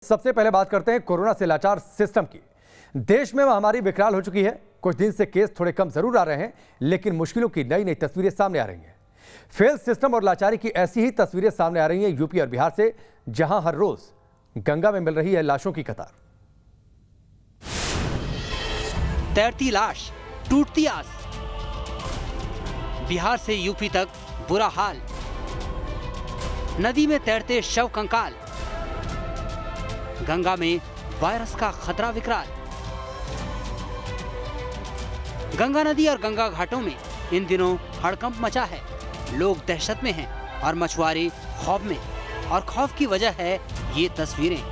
सबसे पहले बात करते हैं कोरोना से लाचार सिस्टम की। देश में महामारी विकराल हो चुकी है। कुछ दिन से केस थोड़े कम जरूर आ रहे हैं, लेकिन मुश्किलों की नई नई तस्वीरें सामने आ रही हैं। फेल सिस्टम और लाचारी की ऐसी ही तस्वीरें सामने आ रही हैं यूपी और बिहार से, जहां हर रोज गंगा में मिल रही है लाशों की कतार। तैरती लाश, टूटती आस, बिहार से यूपी तक बुरा हाल। नदी में तैरते शव कंकाल, गंगा में वायरस का खतरा विकराल। गंगा नदी और गंगा घाटों में इन दिनों हड़कंप मचा है। लोग दहशत में हैं और मछुआरे खौफ में, और खौफ की वजह है ये तस्वीरें।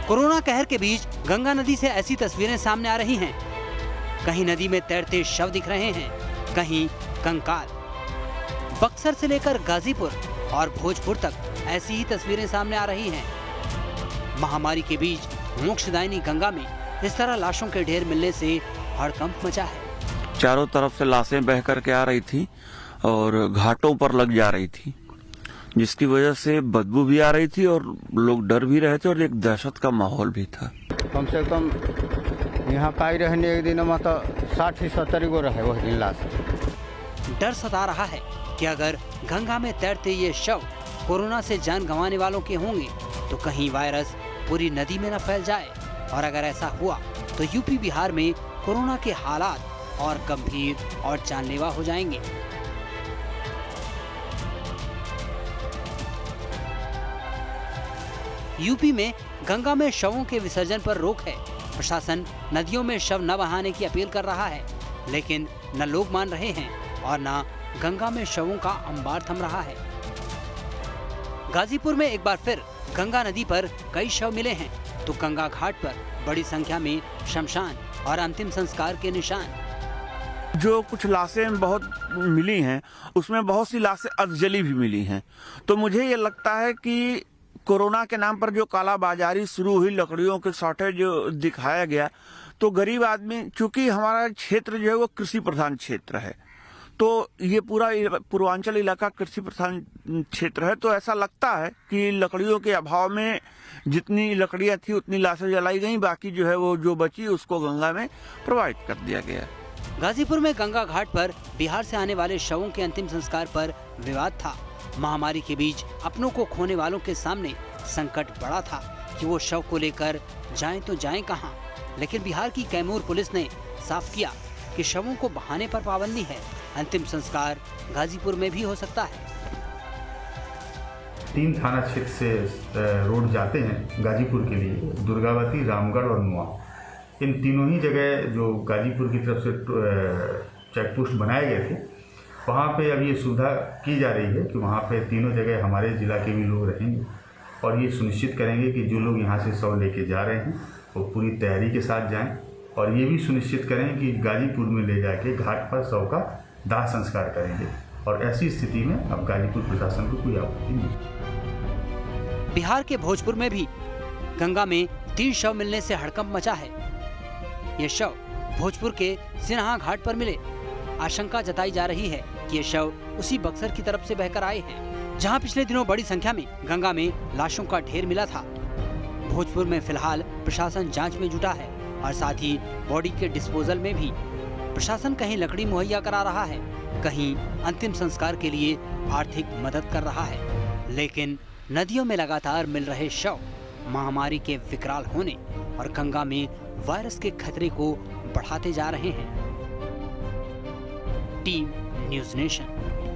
कोरोना कहर के बीच गंगा नदी से ऐसी तस्वीरें सामने आ रही हैं। कहीं नदी में तैरते शव दिख रहे हैं, कहीं कंकाल। बक्सर से लेकर गाजीपुर और भोजपुर तक ऐसी ही तस्वीरें सामने आ रही हैं। महामारी के बीच मोक्षदायिनी गंगा में इस तरह लाशों के ढेर मिलने से हड़कंप मचा है। चारों तरफ से लाशें बह करके आ रही थी और घाटों पर लग जा रही थी, जिसकी वजह से बदबू भी आ रही थी और लोग डर भी रहे थे और एक दहशत का माहौल भी था। कम से कम यहाँ पाई रहने एक दिन में तो 60-70 गो रहे वही दिन लाश। डर सता रहा है कि अगर गंगा में तैरते ये शव कोरोना से जान गंवाने वालों के होंगे तो कहीं वायरस पूरी नदी में न फैल जाए, और अगर ऐसा हुआ तो यूपी बिहार में कोरोना के हालात और गंभीर और जानलेवा हो जाएंगे। यूपी में गंगा में शवों के विसर्जन पर रोक है। प्रशासन नदियों में शव न बहाने की अपील कर रहा है, लेकिन न लोग मान रहे हैं और न गंगा में शवों का अंबार थम रहा है। गाजीपुर में एक बार फिर गंगा नदी पर कई शव मिले हैं, तो गंगा घाट पर बड़ी संख्या में शमशान और अंतिम संस्कार के निशान। जो कुछ लाशें बहुत मिली हैं, उसमें बहुत सी लाशें अधजली भी मिली हैं। तो मुझे ये लगता है कि कोरोना के नाम पर जो कालाबाजारी शुरू हुई, लकड़ियों के शॉर्टेज जो दिखाया गया, तो गरीब आदमी, चूंकि हमारा क्षेत्र जो है वो कृषि प्रधान क्षेत्र है, तो ये पूरा पूर्वांचल इलाका कृषि प्रधान क्षेत्र है, तो ऐसा लगता है कि लकड़ियों के अभाव में जितनी लकड़ियां थी उतनी लाशें जलाई गई, बाकी जो है वो जो बची उसको गंगा में प्रवाहित कर दिया गया। गाजीपुर में गंगा घाट पर बिहार से आने वाले शवों के अंतिम संस्कार पर विवाद था। महामारी के बीच अपनों को खोने वालों के सामने संकट बड़ा था कि वो शव को लेकर जाएं तो जाएं कहां। लेकिन बिहार की कैमूर पुलिस ने साफ किया कि शवों को बहाने पर पाबंदी है। अंतिम संस्कार गाजीपुर में भी हो सकता है। 3 थाना क्षेत्र से रोड जाते हैं गाजीपुर के लिए, दुर्गावती, रामगढ़ और नुआ। इन तीनों ही जगह जो गाजीपुर की तरफ से चेक पोस्ट बनाए गए थे, वहाँ पे अब ये सुविधा की जा रही है कि वहाँ पे तीनों जगह हमारे ज़िला के भी लोग रहेंगे और ये सुनिश्चित करेंगे कि जो लोग यहाँ से शव लेके जा रहे हैं वो पूरी तैयारी के साथ जाएं, और ये भी सुनिश्चित करें कि गाजीपुर में ले जाके घाट पर शव का दाह संस्कार करेंगे। और ऐसी स्थिति में अब गाजीपुर प्रशासन को कोई आपत्ति नहीं। बिहार के भोजपुर में भी गंगा में 3 शव मिलने से हड़कंप मचा है। ये शव भोजपुर के सिन्हा घाट पर मिले। आशंका जताई जा रही है कि ये शव उसी बक्सर की तरफ से बहकर आए हैं, जहां पिछले दिनों बड़ी संख्या में गंगा में लाशों का ढेर मिला था। भोजपुर में फिलहाल प्रशासन जांच में जुटा है और साथ ही बॉडी के डिस्पोजल में भी प्रशासन कहीं लकड़ी मुहैया करा रहा है, कहीं अंतिम संस्कार के लिए आर्थिक मदद कर रहा है। लेकिन नदियों में लगातार मिल रहे शव महामारी के विकराल होने और गंगा में वायरस के खतरे को बढ़ाते जा रहे हैं। Team news nation.